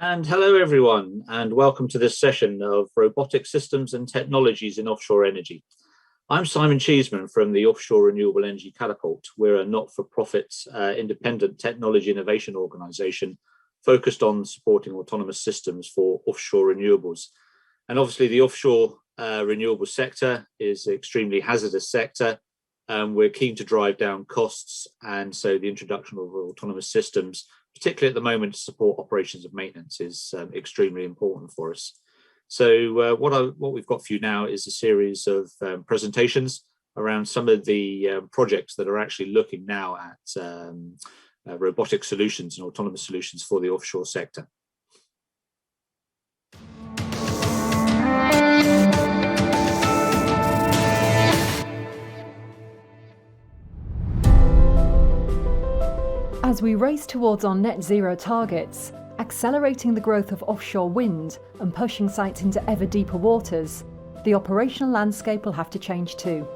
And hello, everyone, and welcome to this session of Robotic Systems and Technologies in Offshore Energy. I'm Simon Cheeseman from the Offshore Renewable Energy Catapult. We're a not-for-profit independent technology innovation organisation focused on supporting autonomous systems for offshore renewables. And obviously the offshore renewable sector is an extremely hazardous sector. We're keen to drive down costs, and so the introduction of autonomous systems, particularly at the moment, to support operations and maintenance, is extremely important for us. So what we've got for you now is a series of presentations around some of the projects that are actually looking now at robotic solutions and autonomous solutions for the offshore sector. As we race towards our net zero targets, accelerating the growth of offshore wind and pushing sites into ever deeper waters, the operational landscape will have to change too.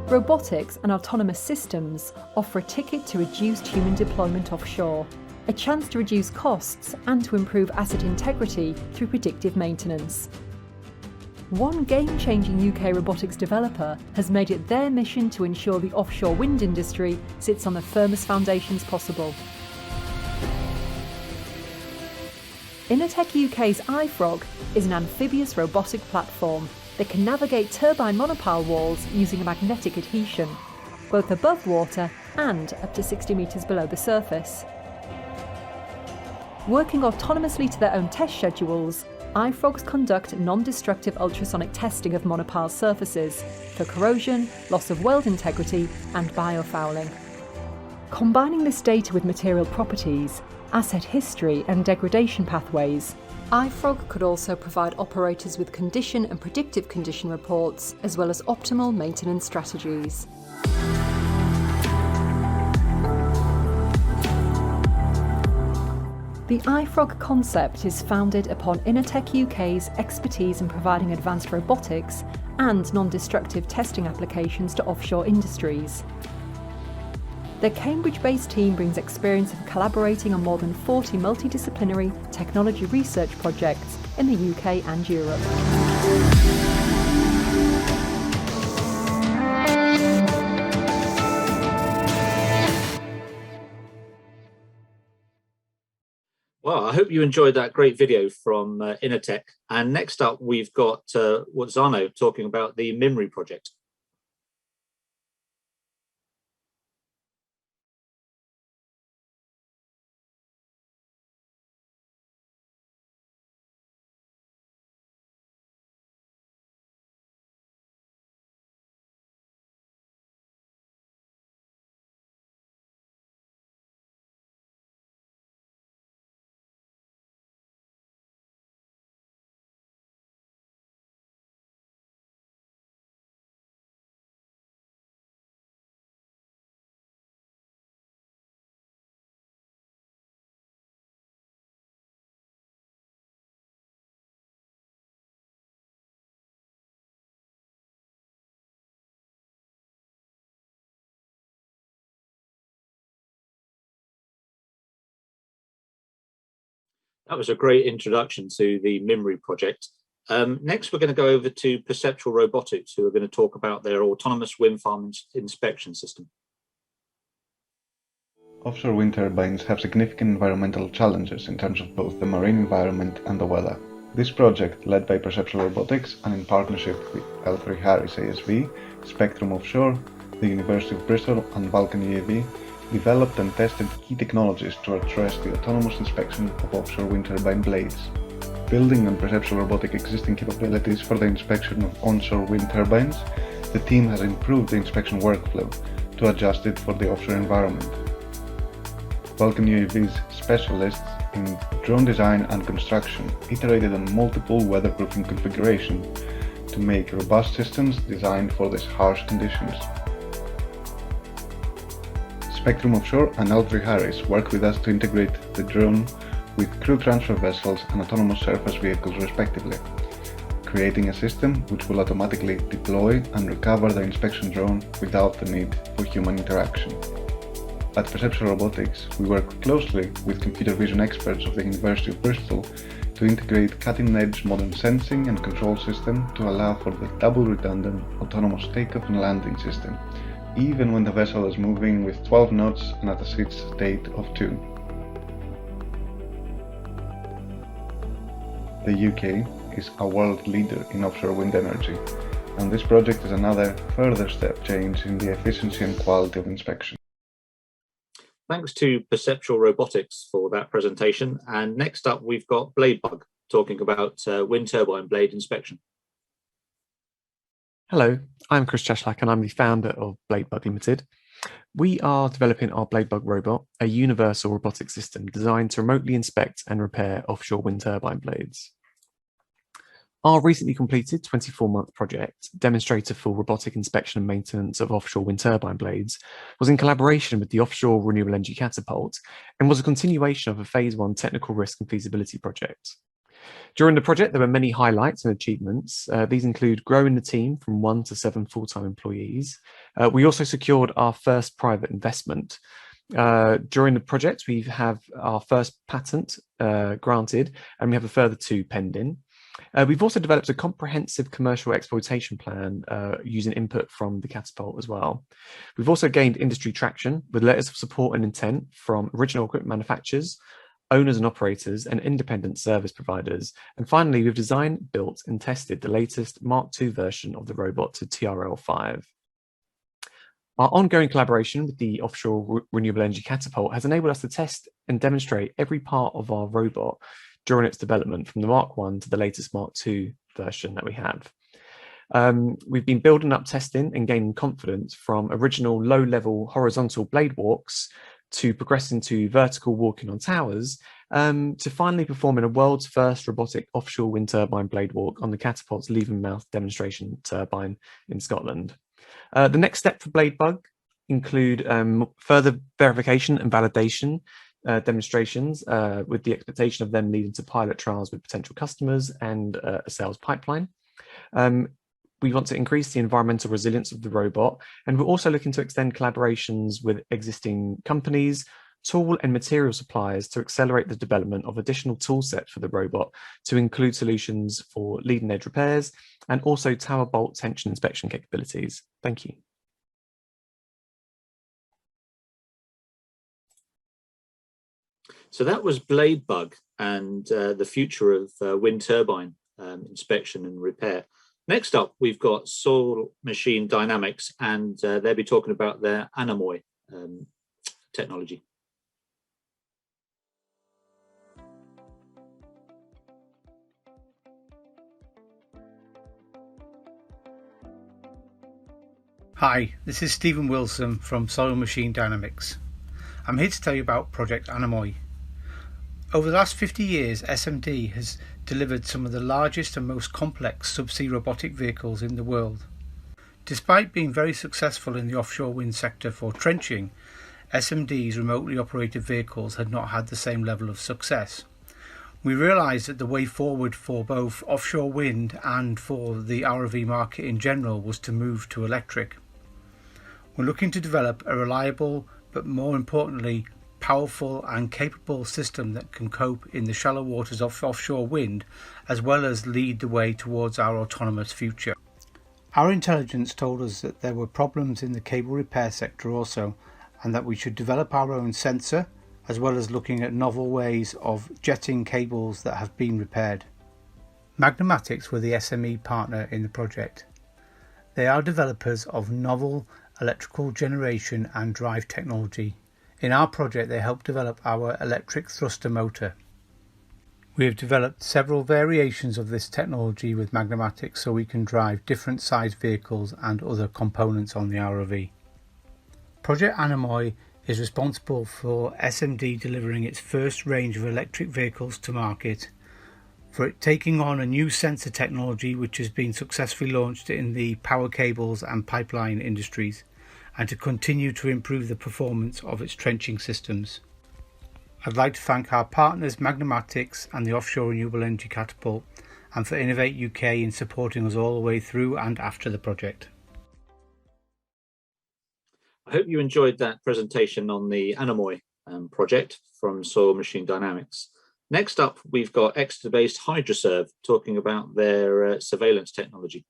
Robotics and autonomous systems offer a ticket to reduced human deployment offshore, a chance to reduce costs and to improve asset integrity through predictive maintenance. One game-changing UK robotics developer has made it their mission to ensure the offshore wind industry sits on the firmest foundations possible. Innotech UK's iFrog is an amphibious robotic platform that can navigate turbine monopile walls using a magnetic adhesion, both above water and up to 60 metres below the surface. Working autonomously to their own test schedules, iFrogs conduct non-destructive ultrasonic testing of monopile surfaces for corrosion, loss of weld integrity and biofouling. Combining this data with material properties, asset history and degradation pathways, iFrog could also provide operators with condition and predictive condition reports, as well as optimal maintenance strategies. The iFrog concept is founded upon Innotech UK's expertise in providing advanced robotics and non-destructive testing applications to offshore industries. Their Cambridge-based team brings experience of collaborating on more than 40 multidisciplinary technology research projects in the UK and Europe. Well, I hope you enjoyed that great video from Innotech. And next up, we've got Zano talking about the MIMRI project. That was a great introduction to the MIMRI project. Next, we're going to go over to Perceptual Robotics, who are going to talk about their autonomous wind farm inspection system. Offshore wind turbines have significant environmental challenges in terms of both the marine environment and the weather. This project, led by Perceptual Robotics and in partnership with L3Harris ASV, Spectrum Offshore, the University of Bristol and Vulcan UAV, developed and tested key technologies to address the autonomous inspection of offshore wind turbine blades. Building on Perceptual Robotics' existing capabilities for the inspection of onshore wind turbines, the team has improved the inspection workflow to adjust it for the offshore environment. Vulcan UAV's specialists in drone design and construction iterated on multiple weatherproofing configurations to make robust systems designed for these harsh conditions. Spectrum Offshore and L3Harris work with us to integrate the drone with crew transfer vessels and autonomous surface vehicles respectively, creating a system which will automatically deploy and recover the inspection drone without the need for human interaction. At Perceptual Robotics, we work closely with computer vision experts of the University of Bristol to integrate cutting-edge modern sensing and control system to allow for the double redundant autonomous takeoff and landing system, even when the vessel is moving with 12 knots and at a seat state of 2. The UK is a world leader in offshore wind energy, and this project is another further step change in the efficiency and quality of inspection. Thanks to Perceptual Robotics for that presentation. And next up, we've got Bladebug talking about wind turbine blade inspection. Hello, I'm Chris Cheshlack and I'm the founder of Bladebug Limited. We are developing our Bladebug robot, a universal robotic system designed to remotely inspect and repair offshore wind turbine blades. Our recently completed 24-month project, Demonstrator for Robotic Inspection and Maintenance of Offshore Wind Turbine Blades, was in collaboration with the Offshore Renewable Energy Catapult and was a continuation of a Phase 1 technical risk and feasibility project. During the project, there were many highlights and achievements. These include growing the team from 1 to 7 full-time employees. We also secured our first private investment. During the project, we have our first patent granted, and we have a further 2 pending. We've also developed a comprehensive commercial exploitation plan using input from the Catapult as well. We've also gained industry traction with letters of support and intent from original equipment manufacturers, owners and operators, and independent service providers. And finally, we've designed, built, and tested the latest Mark II version of the robot to TRL 5. Our ongoing collaboration with the Offshore Renewable Energy Catapult has enabled us to test and demonstrate every part of our robot during its development, from the Mark I to the latest Mark II version that we have. We've been building up testing and gaining confidence from original low-level horizontal blade walks to progressing to vertical walking on towers, to finally performing a world's first robotic offshore wind turbine blade walk on the Catapult's Leavenmouth demonstration turbine in Scotland. The next step for Bladebug include further verification and validation demonstrations, with the expectation of them leading to pilot trials with potential customers and a sales pipeline. We want to increase the environmental resilience of the robot, and we're also looking to extend collaborations with existing companies, tool and material suppliers to accelerate the development of additional tool sets for the robot to include solutions for leading edge repairs and also tower bolt tension inspection capabilities. Thank you. So that was Bladebug and the future of wind turbine inspection and repair. Next up, we've got Soil Machine Dynamics, and they'll be talking about their Anemoy technology. Hi, this is Stephen Wilson from Soil Machine Dynamics. I'm here to tell you about Project Anemoy. Over the last 50 years, SMD has delivered some of the largest and most complex subsea robotic vehicles in the world. Despite being very successful in the offshore wind sector for trenching, SMD's remotely operated vehicles had not had the same level of success. We realised that the way forward for both offshore wind and for the ROV market in general was to move to electric. We're looking to develop a reliable, but more importantly, powerful and capable system that can cope in the shallow waters of offshore wind, as well as lead the way towards our autonomous future. Our intelligence told us that there were problems in the cable repair sector also, and that we should develop our own sensor, as well as looking at novel ways of jetting cables that have been repaired. Magnumatics were the SME partner in the project. They are developers of novel electrical generation and drive technology. In our project, they helped develop our electric thruster motor. We have developed several variations of this technology with Magnumatics so we can drive different sized vehicles and other components on the ROV. Project Anemoy is responsible for SMD delivering its first range of electric vehicles to market, for it taking on a new sensor technology which has been successfully launched in the power cables and pipeline industries, and to continue to improve the performance of its trenching systems. I'd like to thank our partners Magnumatics and the Offshore Renewable Energy Catapult, and for Innovate UK in supporting us all the way through and after the project. I hope you enjoyed that presentation on the Anemoy project from Soil Machine Dynamics. Next up, we've got Exeter-based Hydroserve talking about their surveillance technology.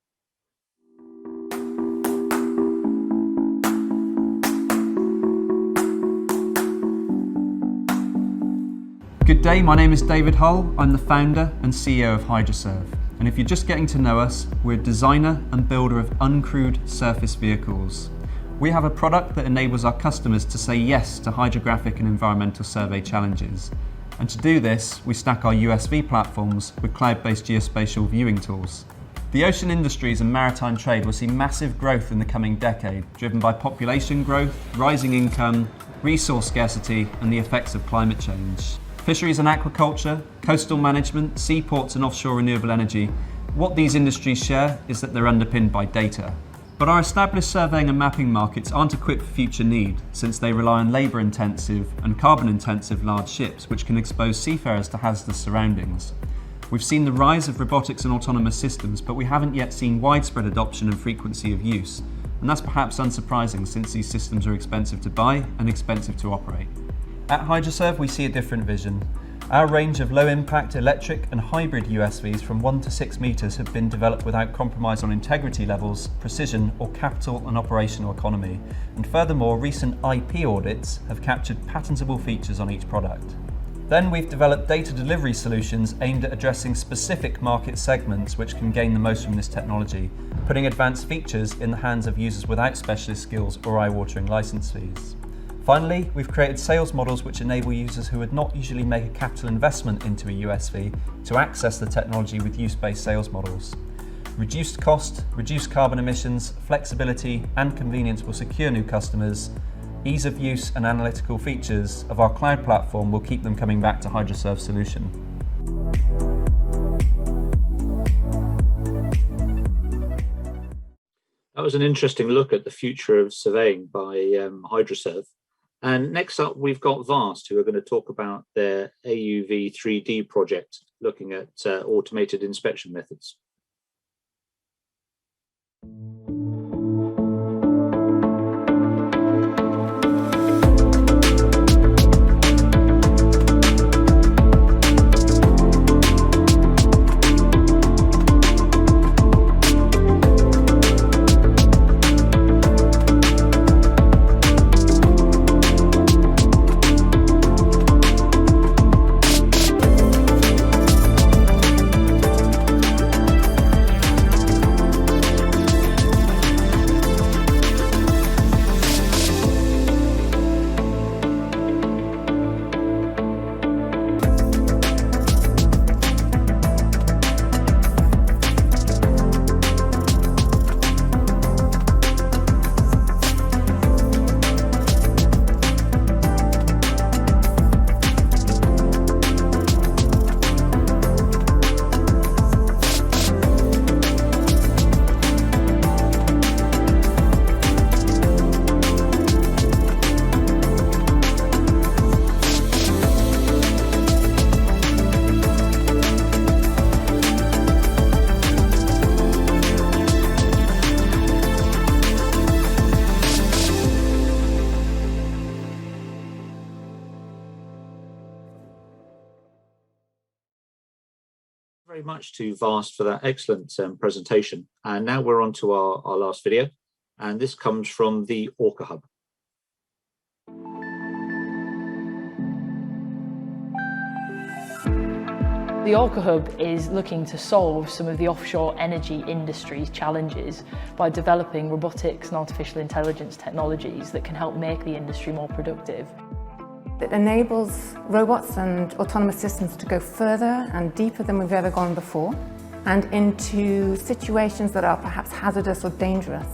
Good day, my name is David Hull. I'm the founder and CEO of Hydroserve. And if you're just getting to know us, we're a designer and builder of uncrewed surface vehicles. We have a product that enables our customers to say yes to hydrographic and environmental survey challenges. And to do this, we stack our USV platforms with cloud-based geospatial viewing tools. The ocean industries and maritime trade will see massive growth in the coming decade, driven by population growth, rising income, resource scarcity, and the effects of climate change. Fisheries and aquaculture, coastal management, seaports and offshore renewable energy, what these industries share is that they're underpinned by data. But our established surveying and mapping markets aren't equipped for future need, since they rely on labour-intensive and carbon-intensive large ships, which can expose seafarers to hazardous surroundings. We've seen the rise of robotics and autonomous systems, but we haven't yet seen widespread adoption and frequency of use. And that's perhaps unsurprising, since these systems are expensive to buy and expensive to operate. At Hydroserve, we see a different vision. Our range of low-impact electric and hybrid USVs from 1 to 6 metres have been developed without compromise on integrity levels, precision, or capital and operational economy. And furthermore, recent IP audits have captured patentable features on each product. Then we've developed data delivery solutions aimed at addressing specific market segments which can gain the most from this technology, putting advanced features in the hands of users without specialist skills or eye-watering license fees. Finally, we've created sales models which enable users who would not usually make a capital investment into a USV to access the technology with use-based sales models. Reduced cost, reduced carbon emissions, flexibility and convenience will secure new customers. Ease of use and analytical features of our cloud platform will keep them coming back to Hydroserve's solution. That was an interesting look at the future of surveying by Hydroserve. And next up, we've got Vast, who are going to talk about their AUV 3D project, looking at automated inspection methods. Very much to Vast for that excellent presentation. And now we're on to our last video, and this comes from the Orca Hub. The Orca Hub is looking to solve some of the offshore energy industry's challenges by developing robotics and artificial intelligence technologies that can help make the industry more productive. It enables robots and autonomous systems to go further and deeper than we've ever gone before, and into situations that are perhaps hazardous or dangerous.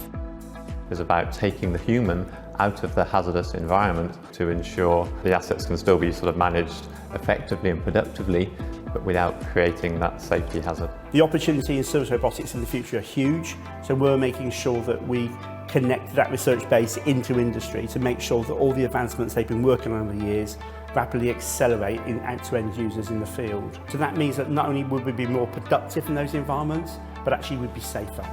It's about taking the human out of the hazardous environment to ensure the assets can still be sort of managed effectively and productively, but without creating that safety hazard. The opportunity in service robotics in the future are huge, so we're making sure that we connect that research base into industry to make sure that all the advancements they've been working on over the years rapidly accelerate out to end users in the field. So that means that not only would we be more productive in those environments, but actually we'd be safer.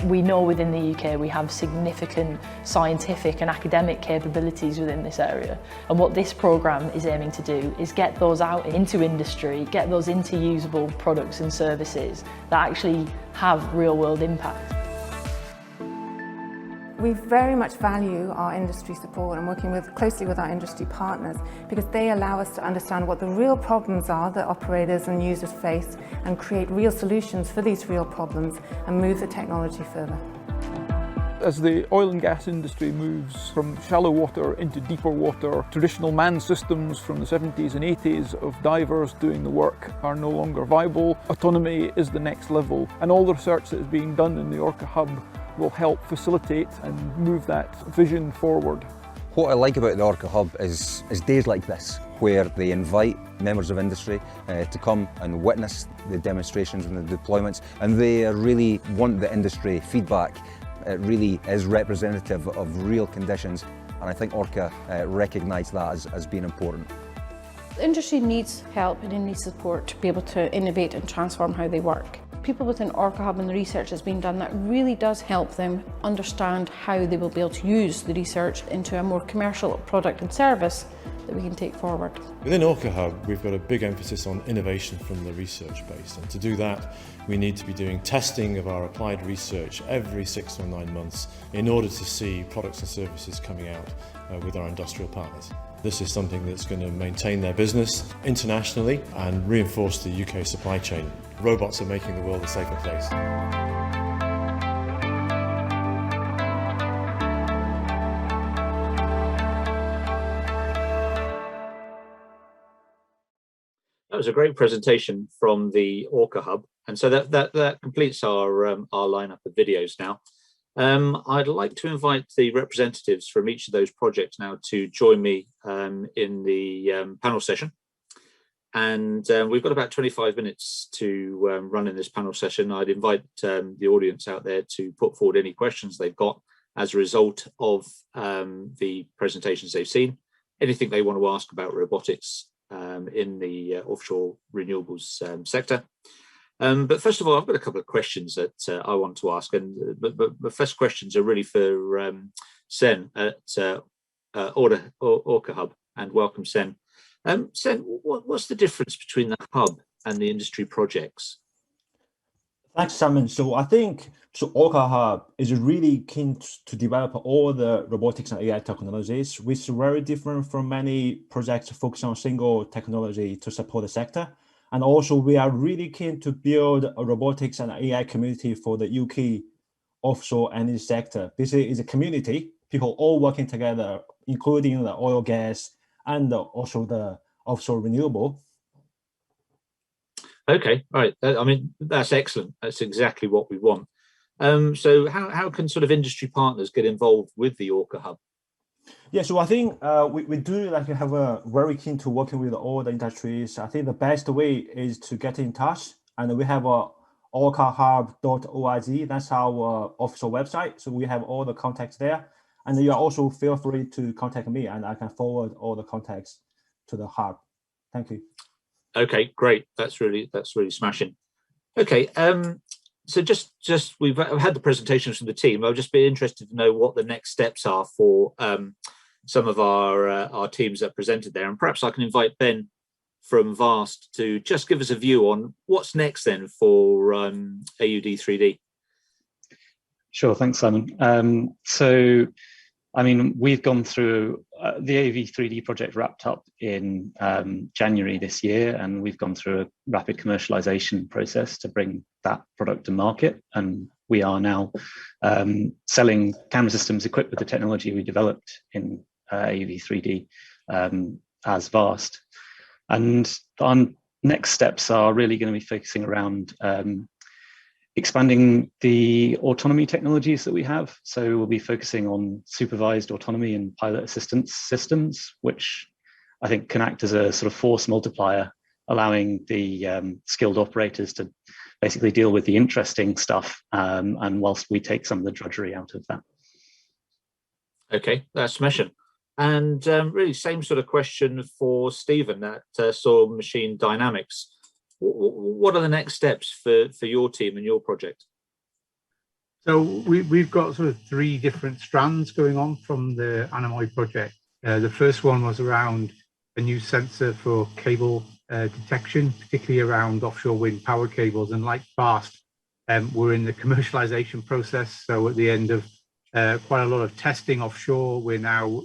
We know within the UK we have significant scientific and academic capabilities within this area, and what this programme is aiming to do is get those out into industry, get those into usable products and services that actually have real-world impact. We very much value our industry support and working closely with our industry partners, because they allow us to understand what the real problems are that operators and users face and create real solutions for these real problems and move the technology further. As the oil and gas industry moves from shallow water into deeper water, traditional manned systems from the 70s and 80s of divers doing the work are no longer viable. Autonomy is the next level, and all the research that is being done in the Orca Hub will help facilitate and move that vision forward. What I like about the Orca Hub is days like this, where they invite members of industry to come and witness the demonstrations and the deployments, and they really want the industry feedback. It really is representative of real conditions, and I think Orca recognise that as being important. The industry needs help and it needs support to be able to innovate and transform how they work. People within Orca Hub and the research that's being done, that really does help them understand how they will be able to use the research into a more commercial product and service that we can take forward. Within Orca Hub, we've got a big emphasis on innovation from the research base, and to do that we need to be doing testing of our applied research every 6 or 9 months in order to see products and services coming out with our industrial partners. This is something that's going to maintain their business internationally and reinforce the UK supply chain. Robots are making the world a safer place. That was a great presentation from the Orca Hub, and so that completes our lineup of videos now. I'd like to invite the representatives from each of those projects now to join me in the panel session. And we've got about 25 minutes to run in this panel session. I'd invite the audience out there to put forward any questions they've got as a result of the presentations they've seen, anything they want to ask about robotics in the offshore renewables sector. But first of all, I've got a couple of questions that I want to ask, and but the first questions are really for Sen at Orca Hub, and welcome, Sen. Sen, what's the difference between the hub and the industry projects? Thanks, Simon. So I think Orca Hub is really keen to develop all the robotics and AI technologies, which is very different from many projects focusing on single technology to support the sector. And also, we are really keen to build a robotics and AI community for the UK offshore energy sector. This is a community, people all working together, including the oil, gas, and also the offshore renewable. Okay, right. I mean, that's excellent. That's exactly what we want. So how can sort of industry partners get involved with the Orca Hub? Yeah, so I think we do have a very keen to working with all the industries. I think the best way is to get in touch, and we have a orcahub.org. That's our official website. So we have all the contacts there, and you also feel free to contact me, and I can forward all the contacts to the hub. Thank you. Okay, great. That's really smashing. Okay, so just we've had the presentations from the team. I'll just be interested to know what the next steps are for some of our teams that presented there, and perhaps I can invite Ben from VAST to just give us a view on what's next then for AUD3D. Sure, thanks, Simon. So, I mean, we've gone through the AUD3D project wrapped up in January this year, and we've gone through a rapid commercialization process to bring that product to market. And we are now selling camera systems equipped with the technology we developed in AUD3D as VAST. And our next steps are really going to be focusing around expanding the autonomy technologies that we have. So we'll be focusing on supervised autonomy and pilot assistance systems, which I think can act as a sort of force multiplier, allowing the skilled operators to basically deal with the interesting stuff, and whilst we take some of the drudgery out of that. Okay, that's smashing. And really same sort of question for Stephen at Soil Machine Dynamics. What are the next steps for your team and your project? So we've got sort of 3 different strands going on from the Anemoy project. The first one was around a new sensor for cable detection, particularly around offshore wind power cables. And like FAST, we're in the commercialization process. So at the end of quite a lot of testing offshore, we're now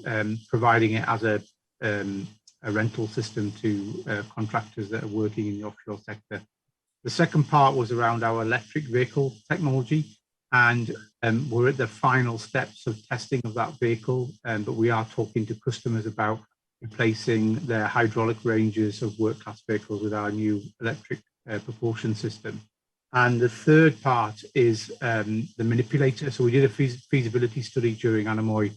providing it as a rental system to contractors that are working in the offshore sector. The second part was around our electric vehicle technology, and we're at the final steps of testing of that vehicle, but we are talking to customers about replacing their hydraulic ranges of work-class vehicles with our new electric propulsion system. And the third part is the manipulator. So we did a feasibility study during Anemoy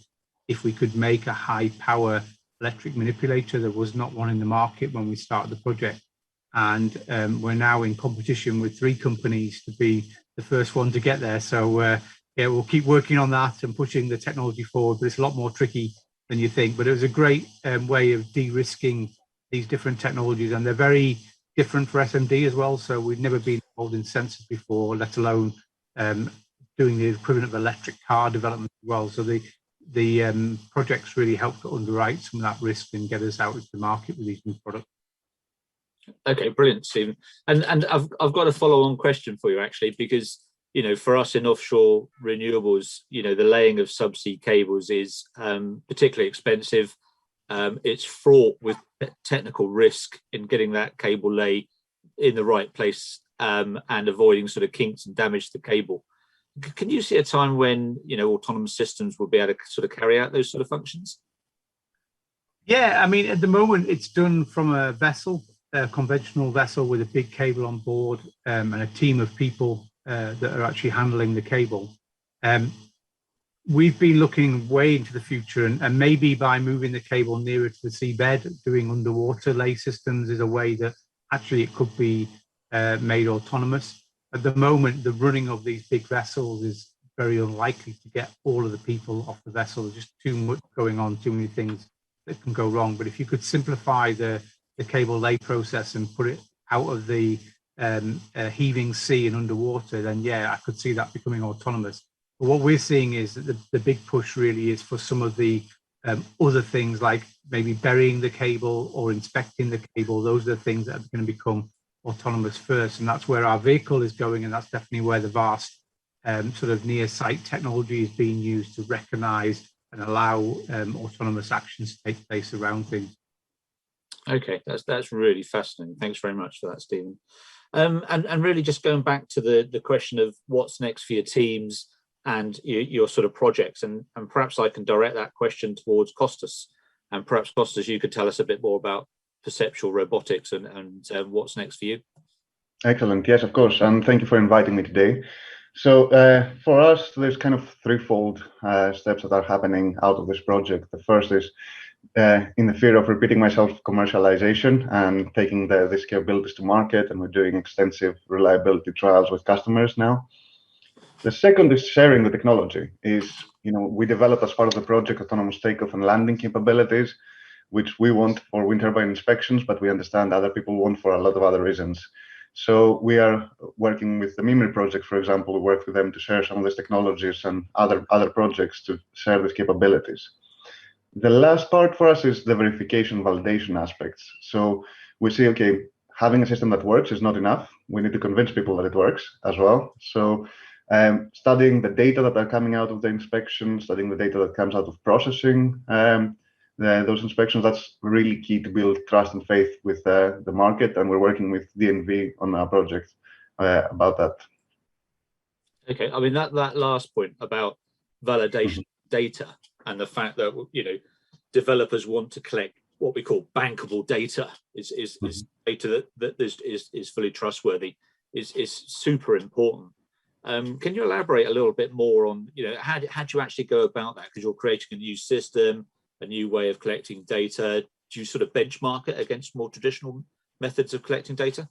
if we could make a high-power electric manipulator. There was not one in the market when we started the project. And we're now in competition with 3 companies to be the first one to get there. So yeah, we'll keep working on that and pushing the technology forward, but it's a lot more tricky than you think. But it was a great way of de-risking these different technologies, and they're very different for SMD as well. So we've never been involved in sensors before, let alone doing the equivalent of electric car development as well. So the projects really helped to underwrite some of that risk and get us out into the market with these new products. Okay, brilliant, Stephen. And I've got a follow-on question for you, actually, because for us in offshore renewables, the laying of subsea cables is particularly expensive. It's fraught with technical risk in getting that cable lay in the right place and avoiding sort of kinks and damage to the cable. Can you see a time when autonomous systems will be able to sort of carry out those sort of functions? Yeah, I mean, at the moment it's done from a vessel, a conventional vessel with a big cable on board and a team of people that are actually handling the cable. We've been looking way into the future, and maybe by moving the cable nearer to the seabed, doing underwater lay systems is a way that actually it could be made autonomous. At the moment, the running of these big vessels is very unlikely to get all of the people off the vessel. There's just too much going on, too many things that can go wrong. But if you could simplify the cable lay process and put it out of the heaving sea and underwater, then yeah, I could see that becoming autonomous. But what we're seeing is that the big push really is for some of the other things, like maybe burying the cable or inspecting the cable. Those are the things that are going to become autonomous first, and that's where our vehicle is going, and that's definitely where the vast sort of near site technology is being used to recognize and allow autonomous actions to take place around things. Okay, that's really fascinating. Thanks very much for that, Stephen. And really just going back to the question of what's next for your teams and your sort of projects, and perhaps I can direct that question towards Costas, and perhaps Costas, you could tell us a bit more about Perceptual Robotics and what's next for you. Excellent. Yes, of course. And thank you for inviting me today. So for us, there's kind of threefold steps that are happening out of this project. The first is in the fear of repeating myself, commercialization and taking these capabilities to market, and we're doing extensive reliability trials with customers now. The second is sharing the technology. We developed as part of the project autonomous takeoff and landing capabilities, which we want for wind turbine inspections, but we understand other people want for a lot of other reasons. So we are working with the Mimri project, for example. We work with them to share some of these technologies and other projects to share these capabilities. The last part for us is the verification validation aspects. So we see, okay, having a system that works is not enough. We need to convince people that it works as well. So studying the data that are coming out of the inspection, studying the data that comes out of processing those inspections, that's really key to build trust and faith with the market. And we're working with DNV on our project about that. Okay, I mean, that last point about validation data and the fact that developers want to collect what we call bankable data is data that is fully trustworthy is super important. Can you elaborate a little bit more on how do you actually go about that? Because you're creating a new system, a new way of collecting data. Do you sort of benchmark it against more traditional methods of collecting data?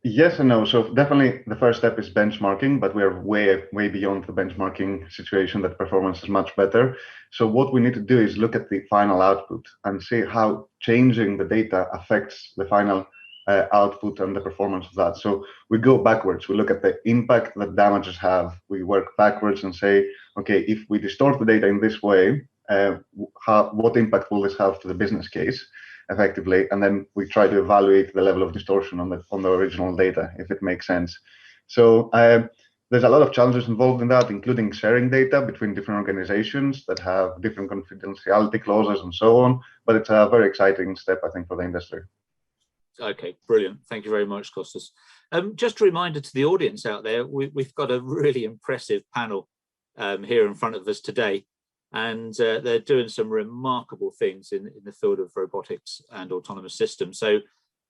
Yes and no. So definitely the first step is benchmarking, but we are way beyond the benchmarking situation. That performance is much better. So what we need to do is look at the final output and see how changing the data affects the final output and the performance of that. So we go backwards. We look at the impact that damages have. We work backwards and say, okay, if we distort the data in this way, what impact will this have to the business case effectively? And then we try to evaluate the level of distortion on the original data, if it makes sense. So there's a lot of challenges involved in that, including sharing data between different organizations that have different confidentiality clauses and so on. But it's a very exciting step, I think, for the industry. Okay, brilliant. Thank you very much, Kostas. Just a reminder to the audience out there, we've got a really impressive panel here in front of us today, and they're doing some remarkable things in the field of robotics and autonomous systems. So,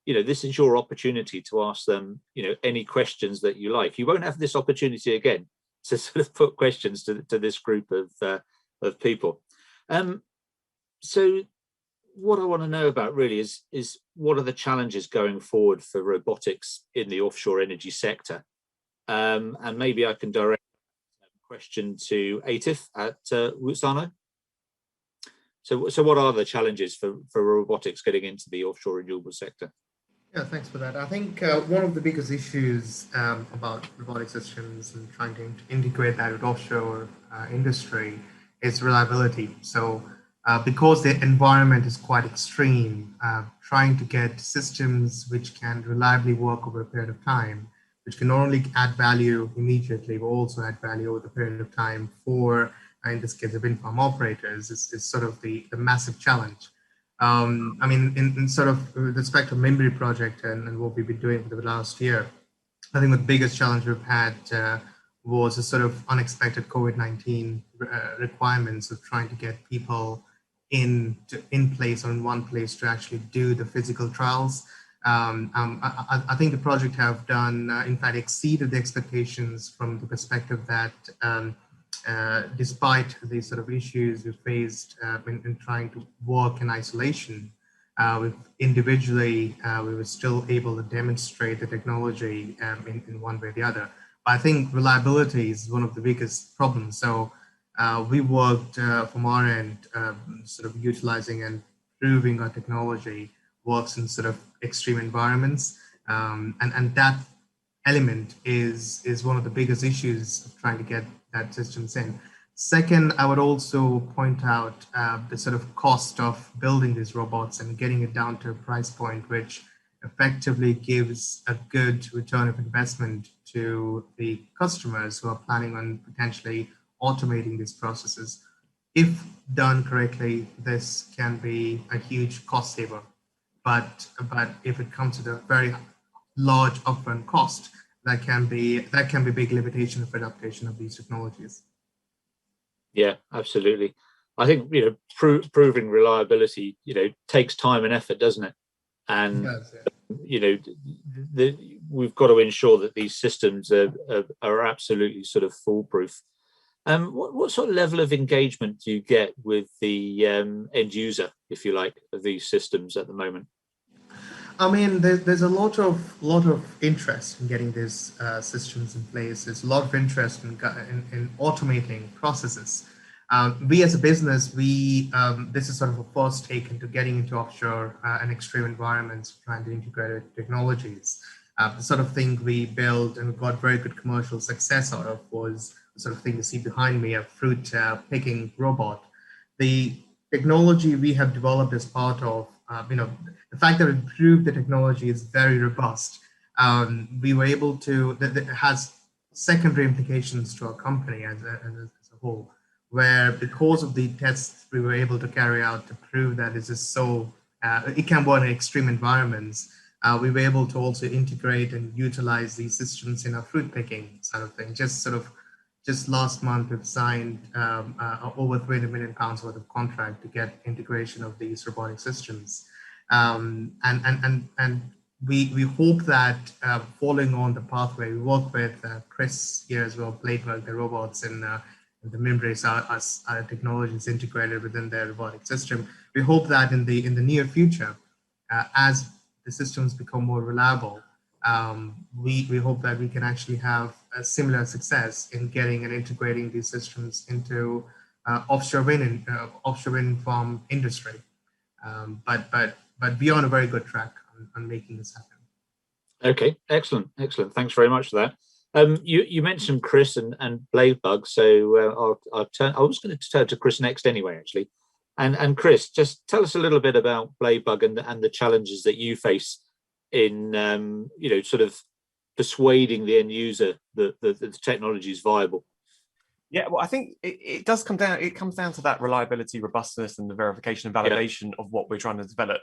this is your opportunity to ask them, any questions that you like. You won't have this opportunity again to sort of put questions to this group of people. So what I want to know about really is what are the challenges going forward for robotics in the offshore energy sector? And maybe I can direct a question to Atif at Wutsano. So what are the challenges for robotics getting into the offshore renewable sector? Yeah, thanks for that. I think one of the biggest issues about robotic systems and trying to integrate that with offshore industry is reliability. So because the environment is quite extreme, trying to get systems which can reliably work over a period of time, which can not only add value immediately, but also add value over the period of time for, in this case, the wind farm operators, is sort of the massive challenge. I mean, in sort of respect to Mimbri project and what we've been doing for the last year, I think the biggest challenge we've had was a sort of unexpected COVID-19 requirements of trying to get people in place or in one place to actually do the physical trials. I think the project have done, in fact, exceeded the expectations from the perspective that despite the sort of issues we faced in trying to work in isolation, individually, we were still able to demonstrate the technology in one way or the other. But I think reliability is one of the biggest problems. So we worked from our end, sort of utilizing and proving our technology works in sort of extreme environments. And that element is one of the biggest issues of trying to get that systems in. Second, I would also point out the sort of cost of building these robots and getting it down to a price point which effectively gives a good return of investment to the customers who are planning on potentially automating these processes. If done correctly, this can be a huge cost saver. But if it comes at a very large upfront cost, that can be a big limitation of adaptation of these technologies. Yeah, absolutely. I think proving reliability takes time and effort, doesn't it? And we've got to ensure that these systems are absolutely sort of foolproof. What sort of level of engagement do you get with the end user, if you like, of these systems at the moment? I mean, there's a lot of interest in getting these systems in place. There's a lot of interest in automating processes. We as a business, this is sort of a first take into getting into offshore and extreme environments, trying to integrate technologies. The sort of thing we built and got very good commercial success out of was the sort of thing you see behind me, a fruit picking robot. The technology we have developed as part of, the fact that we proved the technology is very robust. We were able to, that has secondary implications to our company as a whole, where because of the tests we were able to carry out to prove that this is so, it can work in extreme environments. We were able to also integrate and utilize these systems in our fruit picking sort of thing. Just last month, we've signed over 300 million pounds worth of contract to get integration of these robotic systems. And we hope that following on the pathway, we work with Chris here as well, Bladework, the robots in the Mimbris, our technology is integrated within their robotic system. We hope that in the near future, as the systems become more reliable, we hope that we can actually have a similar success in getting and integrating these systems into offshore wind farm industry. But we're on a very good track on making this happen. Okay, excellent. Thanks very much for that. You mentioned Chris and Bladebug, so I'll turn. I was going to turn to Chris next anyway, actually. And Chris, just tell us a little bit about Bladebug and the challenges that you face in sort of persuading the end user that the technology is viable. Yeah, well, I think it does come down. It comes down to that reliability, robustness, and the verification and validation of what we're trying to develop.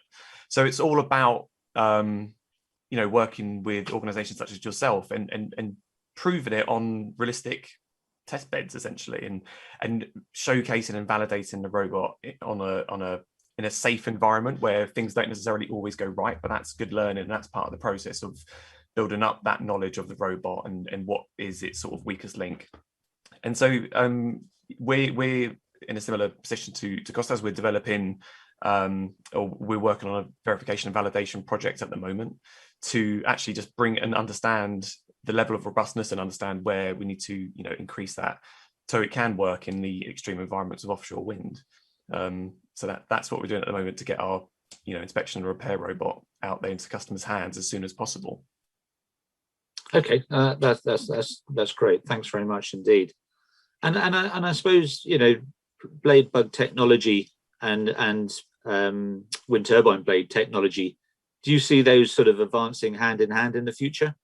So it's all about working with organisations such as yourself and proving it on realistic test beds, essentially, and showcasing and validating the robot in a safe environment where things don't necessarily always go right, but that's good learning. And that's part of the process of building up that knowledge of the robot and what is its sort of weakest link. And so we're in a similar position to Costas. We're developing, or we're working on a verification and validation project at the moment to actually just bring and understand the level of robustness and understand where we need to, increase that so it can work in the extreme environments of offshore wind. So that's what we're doing at the moment to get our, inspection and repair robot out there into customers' hands as soon as possible. Okay, that's great. Thanks very much indeed. And I suppose Bladebug technology and wind turbine blade technology. Do you see those sort of advancing hand in hand in the future?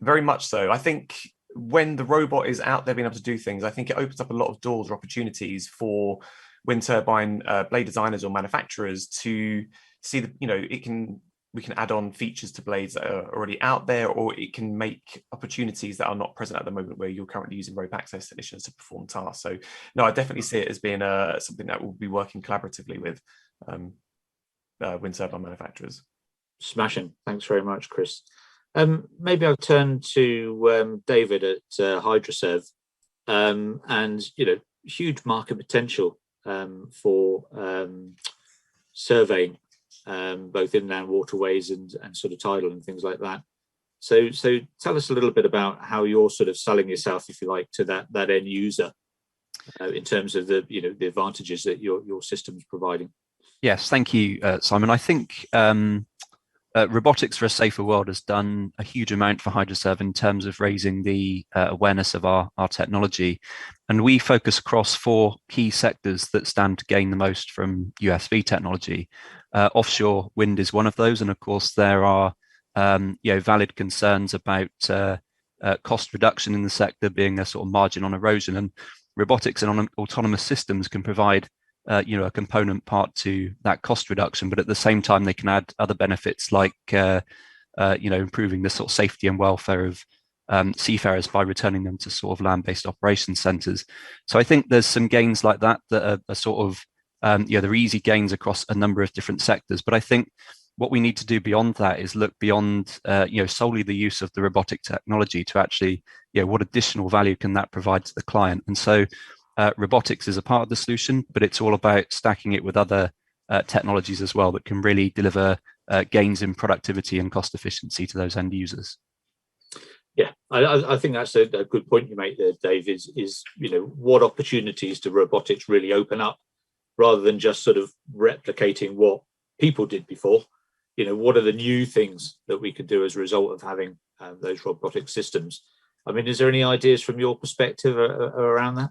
Very much so. I think when the robot is out there being able to do things, I think it opens up a lot of doors or opportunities for wind turbine blade designers or manufacturers to see we can add on features to blades that are already out there, or it can make opportunities that are not present at the moment where you're currently using rope access technicians to perform tasks. So no, I definitely see it as being something that we'll be working collaboratively with wind turbine manufacturers. Smashing. Thanks very much, Chris. Maybe I'll turn to David at HydroServe, and huge market potential for surveying both inland waterways and sort of tidal and things like that. So tell us a little bit about how you're sort of selling yourself, if you like, to that end user in terms of the the advantages that your system's providing. Yes, thank you, Simon. I think Robotics for a Safer World has done a huge amount for HydroServe in terms of raising the awareness of our technology. And we focus across 4 key sectors that stand to gain the most from USV technology. Offshore wind is one of those. And of course, there are valid concerns about cost reduction in the sector being a sort of margin on erosion. And robotics and autonomous systems can provide a component part to that cost reduction, but at the same time they can add other benefits like improving the sort of safety and welfare of seafarers by returning them to sort of land-based operations centres. So I think there's some gains like that are sort of they're easy gains across a number of different sectors. But I think what we need to do beyond that is look beyond solely the use of the robotic technology to actually what additional value can that provide to the client. And so robotics is a part of the solution, but it's all about stacking it with other technologies as well that can really deliver gains in productivity and cost efficiency to those end users. Yeah, I think that's a good point you make there, Dave, is what opportunities do robotics really open up rather than just sort of replicating what people did before? What are the new things that we could do as a result of having those robotic systems? I mean, is there any ideas from your perspective around that?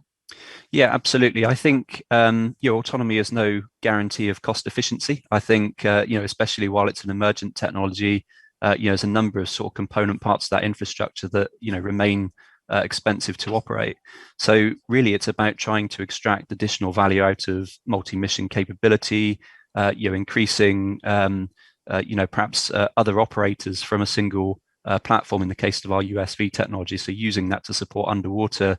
Yeah, absolutely. I think autonomy is no guarantee of cost efficiency. I think especially while it's an emergent technology, there's a number of sort of component parts of that infrastructure that remain expensive to operate. So really, it's about trying to extract additional value out of multi-mission capability, increasing perhaps other operators from a single platform in the case of our USV technology. So using that to support underwater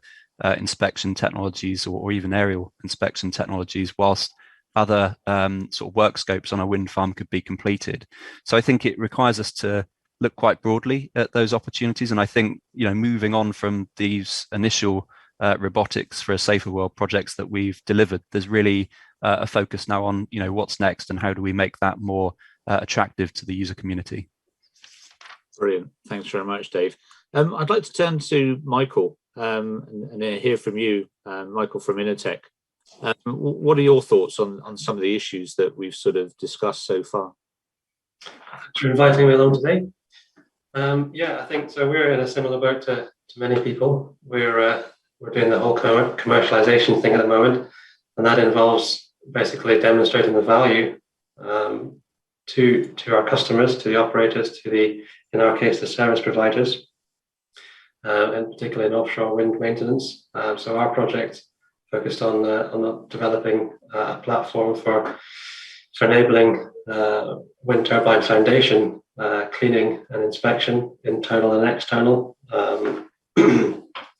inspection technologies or even aerial inspection technologies, whilst other sort of work scopes on a wind farm could be completed. So I think it requires us to look quite broadly at those opportunities. And I think moving on from these initial robotics for a safer world projects that we've delivered, there's really a focus now on what's next and how do we make that more attractive to the user community. Brilliant. Thanks very much, Dave. I'd like to turn to Michael and hear from you, Michael from Intertek. What are your thoughts on some of the issues that we've sort of discussed so far? Thanks for inviting me along today. Yeah, I think so. We're in a similar boat to many people. We're doing the whole commercialization thing at the moment, and that involves basically demonstrating the value to our customers, to the operators, in our case, the service providers, and particularly in offshore wind maintenance. So our project focused on developing a platform for enabling wind turbine foundation cleaning and inspection, internal and external,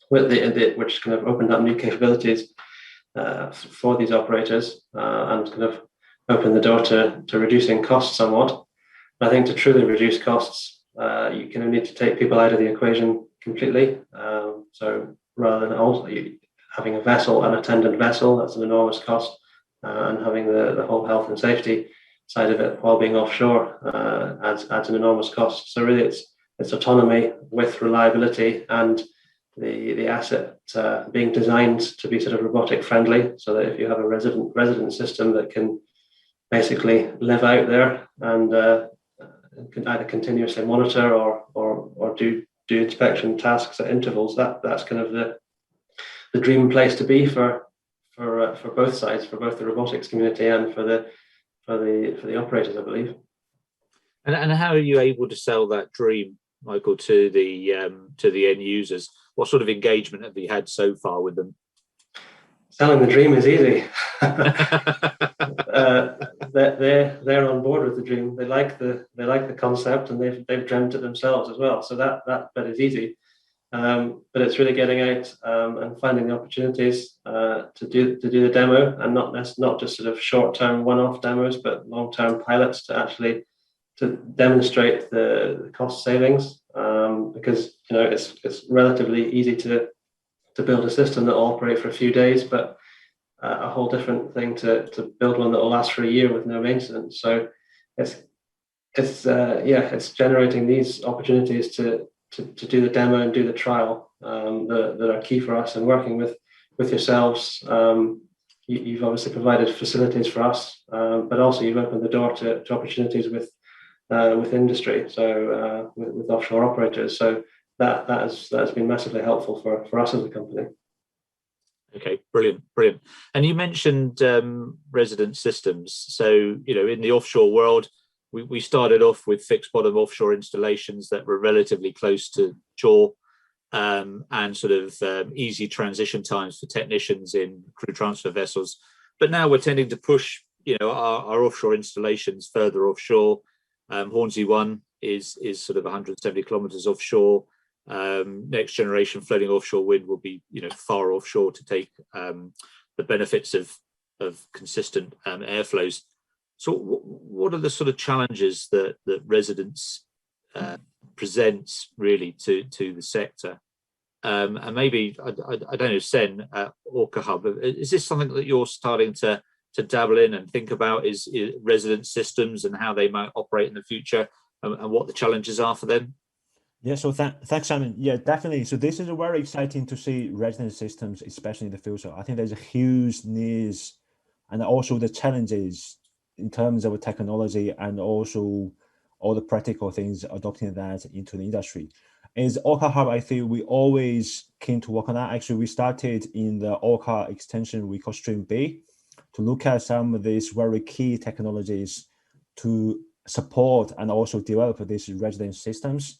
which kind of opened up new capabilities for these operators and kind of opened the door to reducing costs somewhat. But I think to truly reduce costs, you kind of need to take people out of the equation completely. So rather than also having a vessel, an attendant vessel, that's an enormous cost, and having the whole health and safety side of it while being offshore adds an enormous cost. So really it's autonomy with reliability and the asset being designed to be sort of robotic friendly, so that if you have a resident system that can basically live out there and can either continuously monitor or do inspection tasks at intervals, that's kind of the dream place to be for both sides, for both the robotics community and for the operators, I believe. And how are you able to sell that dream, Michael, to the end users? What sort of engagement have you had so far with them? Selling the dream is easy. They're on board with the dream. They like the concept, and they've dreamt it themselves as well. So that is easy. But it's really getting out and finding the opportunities to do the demo, and not just sort of short-term one-off demos, but long-term pilots to demonstrate the cost savings. Because it's relatively easy to build a system that will operate for a few days, but a whole different thing to build one that will last for a year with no maintenance. So it's generating these opportunities to do the demo and do the trial that are key for us. And working with yourselves, you've obviously provided facilities for us, but also you've opened the door to opportunities with industry, so with offshore operators. So that has been massively helpful for us as a company. Okay, brilliant. And you mentioned resident systems. So in the offshore world, we started off with fixed bottom offshore installations that were relatively close to shore, and sort of easy transition times for technicians in crew transfer vessels. But now we're tending to push our offshore installations further offshore. Hornsey 1 is sort of 170 kilometers offshore. Next generation floating offshore wind will be far offshore to take the benefits of consistent airflows. So what are the sort of challenges that residents presents really to the sector? And maybe I don't know, Sen, Orca Hub, is this something that you're starting to dabble in and think about, is resident systems and how they might operate in the future, and what the challenges are for them? Yeah, so thanks, Simon. Yeah, definitely. So this is very exciting to see resident systems, especially in the future. I think there's a huge need, and also the challenges in terms of technology and also all the practical things adopting that into the industry. As Orca Hub, I feel we always keen to work on that. Actually, we started in the Orca extension we call Stream B to look at some of these very key technologies to support and also develop these resident systems.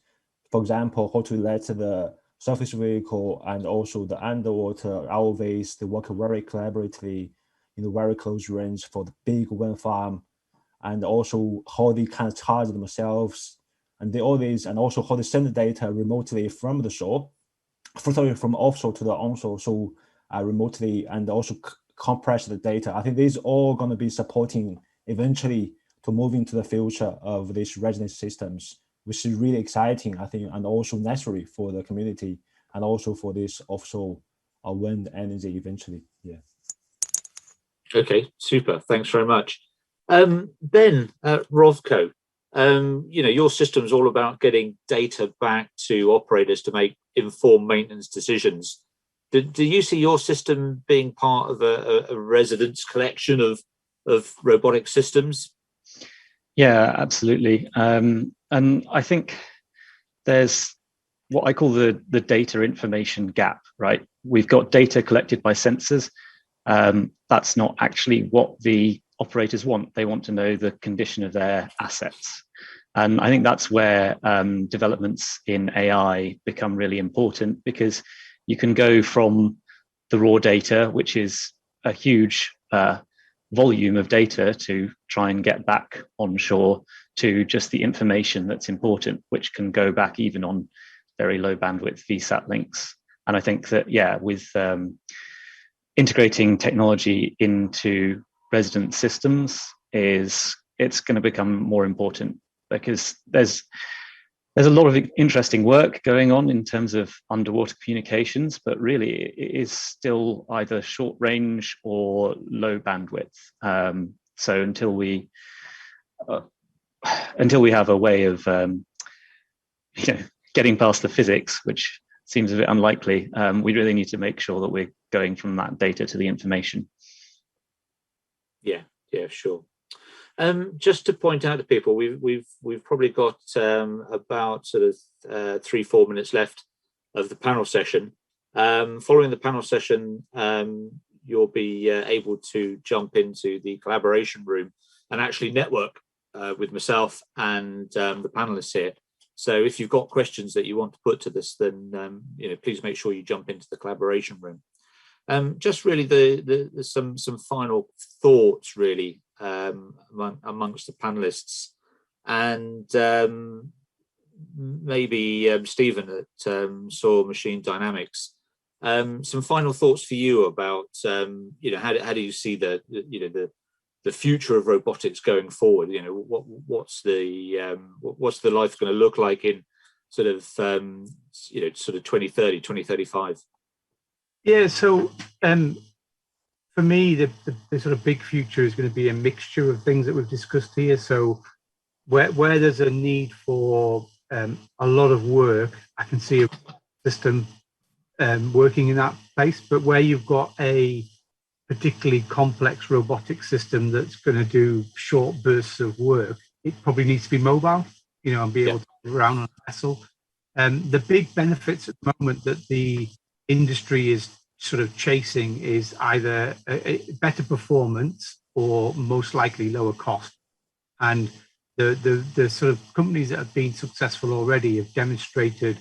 For example, how to let the surface vehicle and also the underwater ROVs to work very collaboratively in a very close range for the big wind farm, and also how they can charge themselves, and all these, and also how to send the data remotely from the shore, from offshore to the onshore, so remotely, and also compress the data. I think these are all going to be supporting eventually to move into the future of these resident systems, which is really exciting, I think, and also necessary for the community and also for this offshore wind energy eventually. Yeah. Okay, super. Thanks very much. Ben, Rovco, your system's all about getting data back to operators to make informed maintenance decisions. Do you see your system being part of a residence collection of robotic systems? Yeah, absolutely. And I think there's what I call the data information gap, right? We've got data collected by sensors. That's not actually what the operators want. They want to know the condition of their assets. And I think that's where developments in AI become really important, because you can go from the raw data, which is a huge volume of data to try and get back onshore, to just the information that's important, which can go back even on very low bandwidth VSAT links. And I think that, yeah, with integrating technology into resident systems, it's going to become more important, because there's a lot of interesting work going on in terms of underwater communications, but really it is still either short range or low bandwidth. So until we have a way of getting past the physics, which seems a bit unlikely, we really need to make sure that we're going from that data to the information. Yeah, sure. Just to point out to people, we've probably got about sort of 3-4 minutes left of the panel session. Following the panel session, you'll be able to jump into the collaboration room and actually network with myself and the panelists here. So if you've got questions that you want to put to this, then please make sure you jump into the collaboration room. Just really some final thoughts really amongst the panelists, and maybe Stephen at Soil Machine Dynamics. Some final thoughts for you about how do you see the future of robotics going forward? What's the life going to look like in sort of 2030, 2035? Yeah, so for me, the sort of big future is going to be a mixture of things that we've discussed here. So where there's a need for a lot of work, I can see a system working in that place. But where you've got a particularly complex robotic system that's going to do short bursts of work, it probably needs to be mobile, and be able to move around on a vessel. The big benefits at the moment that the industry is sort of chasing is either a better performance or most likely lower cost. And the sort of companies that have been successful already have demonstrated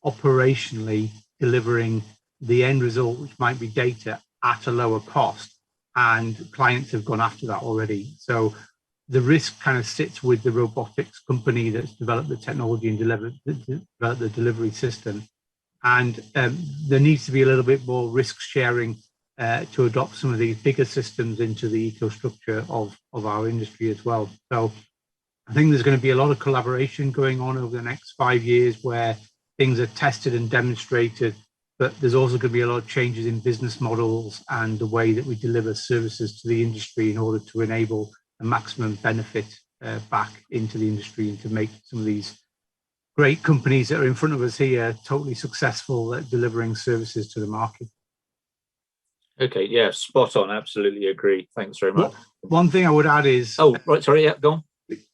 operationally delivering the end result, which might be data, at a lower cost, and clients have gone after that already. So the risk kind of sits with the robotics company that's developed the technology and developed the delivery system. And there needs to be a little bit more risk sharing to adopt some of these bigger systems into the ecostructure of our industry as well. So I think there's going to be a lot of collaboration going on over the next 5 years where things are tested and demonstrated, but there's also going to be a lot of changes in business models and the way that we deliver services to the industry in order to enable a maximum benefit back into the industry, and to make some of these great companies that are in front of us here totally successful at delivering services to the market. Okay, yeah, spot on. Absolutely agree. Thanks very much. One thing I would add is... Oh, right, sorry, yeah, go on.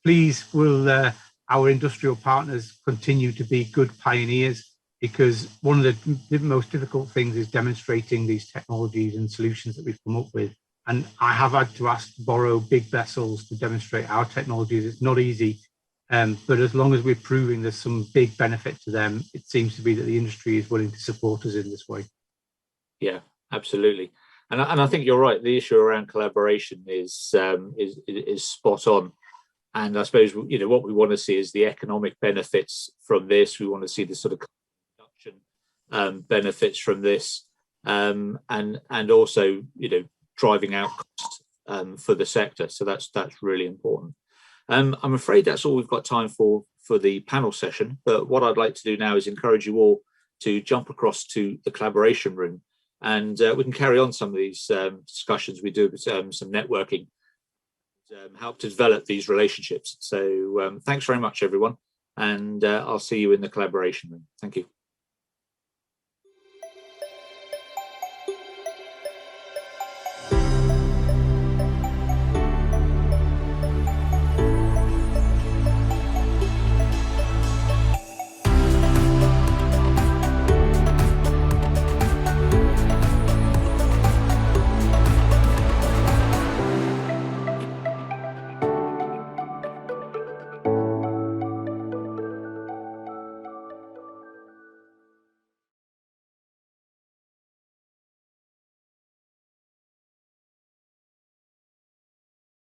Please, will our industrial partners continue to be good pioneers, because one of the most difficult things is demonstrating these technologies and solutions that we've come up with. And I have had to borrow big vessels to demonstrate our technologies. It's not easy. But as long as we're proving there's some big benefit to them, it seems to be that the industry is willing to support us in this way. Yeah, absolutely. And I think you're right. The issue around collaboration is spot on. And I suppose what we want to see is the economic benefits from this. We want to see the sort of production benefits from this, and also driving out costs for the sector. So that's really important. I'm afraid that's all we've got time for the panel session, but what I'd like to do now is encourage you all to jump across to the collaboration room, and we can carry on some of these discussions. We do some networking, help to develop these relationships. So thanks very much, everyone, and I'll see you in the collaboration room. Thank you.